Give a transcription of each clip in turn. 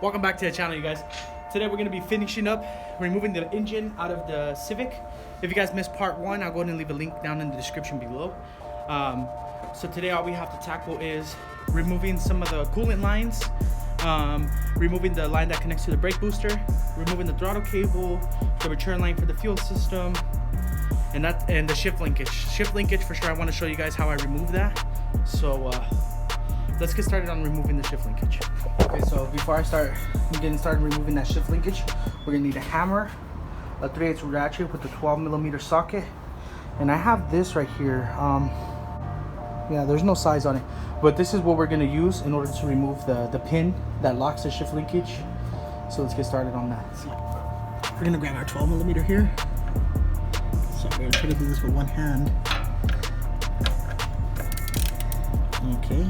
Welcome back to the channel, you guys. Today we're going to be finishing up removing the engine out of the Civic. If you guys missed part 1, I'll go ahead and leave a link down in the description below. So today all we have to tackle is removing some of the coolant lines, removing the line that connects to the brake booster, removing the throttle cable, the return line for the fuel system, and the shift linkage. Shift linkage for sure, I want to show you guys how I remove that. So let's get started on removing the shift linkage. Okay, so before I start getting started removing that shift linkage, we're gonna need a hammer, a 3/8 ratchet with a 12mm socket, and I have this right here. Yeah, there's no size on it, but this is what we're gonna use in order to remove the pin that locks the shift linkage. So let's get started on that. So we're gonna grab our 12mm here. So we're gonna try to do this with one hand. Okay.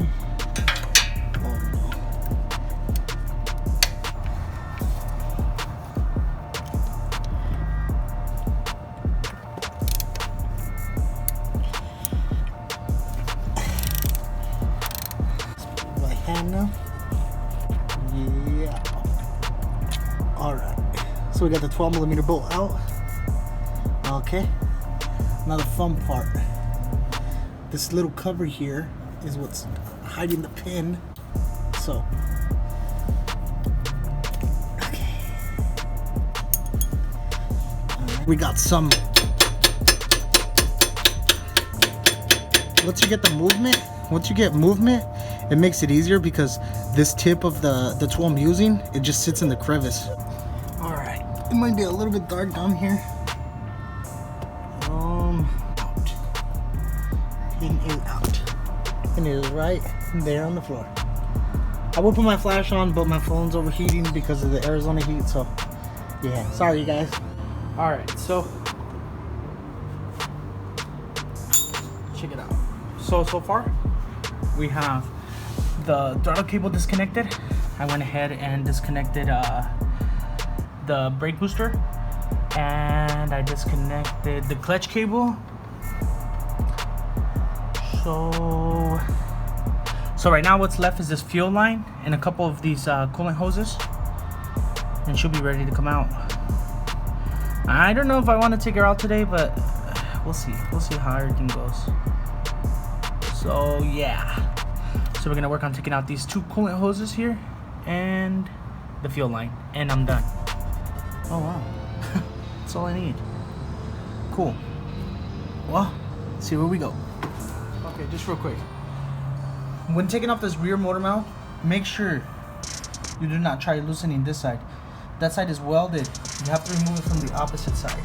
Oh no. My hand now. Yeah. All right. So we got the 12mm bolt out. Okay. Now the fun part. This little cover here is what's hiding the pin. So, okay. We got some. Once you get movement, it makes it easier because this tip of the tool I'm using, it just sits in the crevice. All right, it might be a little bit dark down here. Out. In and out. And it is right there on the floor. I will put my flash on, but my phone's overheating because of the Arizona heat, so yeah, sorry you guys. All right, so check it out. So far we have the throttle cable disconnected. I went ahead and disconnected the brake booster, and I disconnected the clutch cable. So right now what's left is this fuel line and a couple of these coolant hoses, and she'll be ready to come out. I don't know if I want to take her out today, but we'll see how everything goes. So yeah, so we're gonna work on taking out these 2 coolant hoses here and the fuel line, and I'm done. Oh wow. That's all I need. Cool. Well, let's see where we go. Okay, just real quick. When taking off this rear motor mount, make sure you do not try loosening this side. That side is welded. You have to remove it from the opposite side.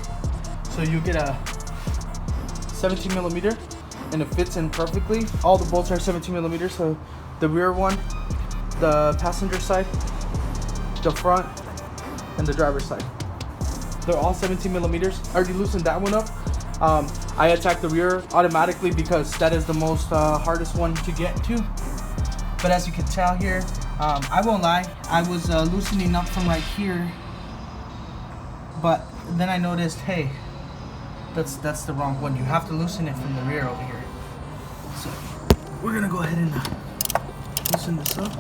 So you get a 17mm, and it fits in perfectly. All the bolts are 17mm, so the rear one, the passenger side, the front, and the driver's side. They're all 17mm. I already loosened that one up. I attack the rear automatically because that is the most hardest one to get to. But as you can tell here, I won't lie, I was loosening up from right here, but then I noticed, hey, that's the wrong one. You have to loosen it from the rear over here. So we're gonna go ahead and loosen this up.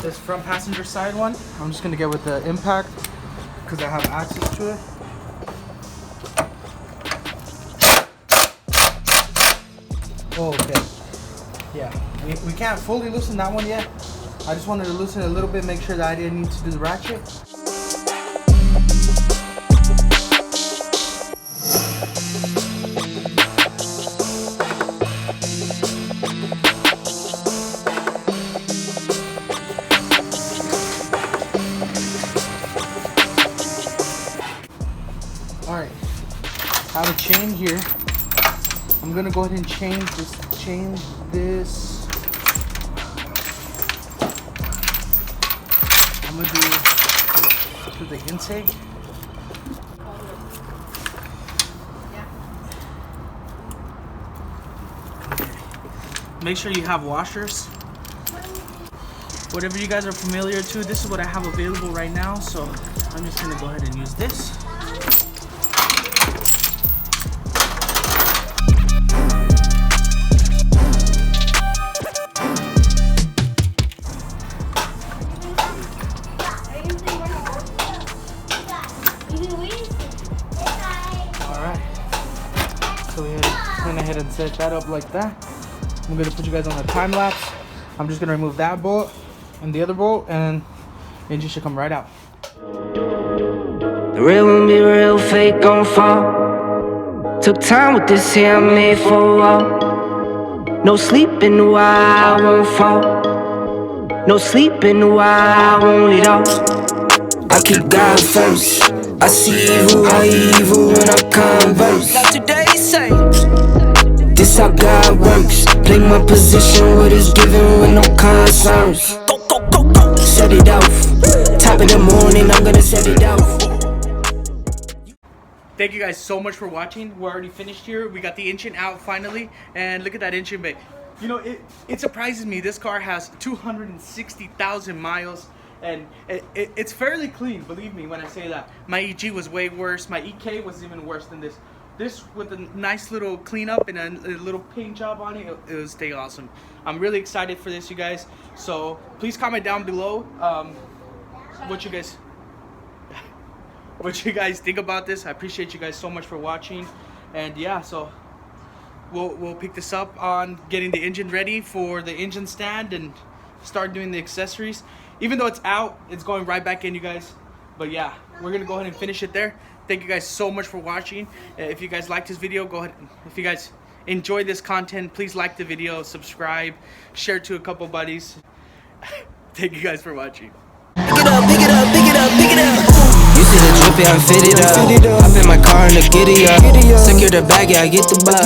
This front passenger side one, I'm just gonna get with the impact because I have access to it. Oh, okay. Yeah, we can't fully loosen that one yet. I just wanted to loosen it a little bit, make sure that I didn't need to do the ratchet. Alright, I have a chain here. I'm gonna go ahead and change this. I'm gonna do to the intake. Make sure you have washers. Whatever you guys are familiar to, this is what I have available right now, so I'm just gonna go ahead and use this. set that up like that. I'm gonna put you guys on the time lapse. I'm just gonna remove that bolt and the other bolt, and engine should come right out. The real won't be real, fake gon' fall. Took time with this here, I'm made for a while. No sleeping while I won't fall. No sleeping while I won't lead out. I keep God first. I see evil when I converse. Now today say, this how God works. Play my position, what is given with no concerns. Go, set it off. Top of the morning, I'm gonna set it off. Thank you guys so much for watching. We're already finished here. We got the engine out finally, and look at that engine bay. You know, it surprises me. This car has 260,000 miles, and it's fairly clean, believe me when I say that. My EG was way worse. My EK was even worse than this. This with a nice little cleanup and a little paint job on it, it was stay awesome. I'm really excited for this, you guys. So please comment down below what you guys think about this. I appreciate you guys so much for watching, and yeah, so we'll pick this up on getting the engine ready for the engine stand and start doing the accessories. Even though it's out, it's going right back in, you guys. But yeah, we're gonna go ahead and finish it there. Thank you guys so much for watching. If you guys liked this video, go ahead. If you guys enjoyed this content, please like the video, subscribe, share it to a couple buddies. Thank you guys for watching. Pick it up, pick it up, pick it up, pick it up. You see the drip, yeah, I'm fitted up. Hop in my car and the giddy up. Secure the bag, yeah, I get the bus.